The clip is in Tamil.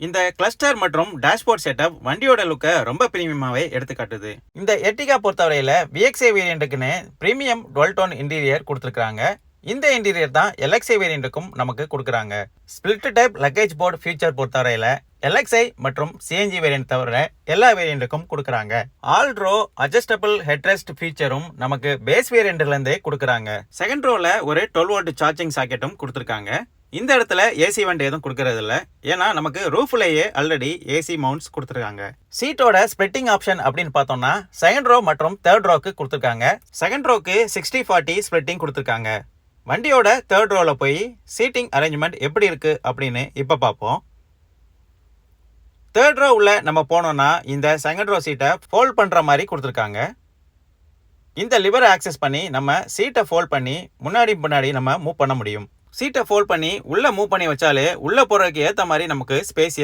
இந்த கிளஸ்டர் மற்றும் டேஷ்போர்ட் செட்டப் வண்டியோட லுக்கை ரொம்ப பிரீமியமாவே எடுத்து காட்டுது. இந்த எர்டிகா பொறுத்தவரையில விஎக்ஸ்ஐ வேரியண்ட்டுக்குன்னு பிரீமியம் டுவெல் டோன் இன்டீரியர் கொடுத்துருக்காங்க. இந்த இன்டீரியர் தான் எல்எக்ஸ்ஐ வேரியண்ட்டுக்கும் நமக்கு கொடுக்குறாங்க. Split type luggage board feature பொறுத்தவரையில எல்எக்ஸ்ஐ மற்றும் சிஎன்ஜி வேரியண்ட் தவிர எல்லா வேரியண்ட்டுக்கும் கொடுக்குறாங்க. ஆல் ரோ அட்ஜஸ்டபிள் ஹெட்ரெஸ்ட் ஃபீச்சரும் நமக்கு பேஸ் வேரியண்ட்ல இருந்தே கொடுக்குறாங்க. செகண்ட் ரோல ஒரு 12 வோல்ட் சார்ஜிங் சாக்கெட்டும் கொடுத்துருக்காங்க. இந்த இடத்துல ஏசி வண்டி எதுவும் கொடுக்கறது இல்ல, ஏன்னா நமக்கு ரூஃப்லயே ஆல்ரெடி ஏசி மவுண்ட்ஸ் கொடுத்துருக்காங்க. சீட்டோட ஸ்ப்ளிட்டிங் ஆப்ஷன் அப்படின்னு பார்த்தோம்னா செகண்ட் ரோ மற்றும் தேர்ட் ரோக்கு கொடுத்துருக்காங்க. செகண்ட் ரோக்கு 60-40 ஸ்ப்ளிட்டிங் கொடுத்துருக்காங்க. வண்டியோட தேர்ட் ரோல போய் சீட்டிங் அரேஞ்ச்மெண்ட் எப்படி இருக்கு அப்படின்னு இப்ப பார்ப்போம். தேர்ட் ரோ உள்ள நம்ம போனோம்னா இந்த செகண்ட் ரோ சீட்டை ஃபோல்ட் பண்ற மாதிரி கொடுத்துருக்காங்க. இந்த லிவரை ஆக்சஸ் பண்ணி நம்ம சீட்டை ஃபோல்ட் பண்ணி முன்னாடி நம்ம மூவ் பண்ண முடியும். சீட்டை ஃபோல்ட் பண்ணி உள்ள மூவ் பண்ணி வச்சாலே உள்ள போறதுக்கு ஏற்ற மாதிரி நமக்கு ஸ்பேசியஸ்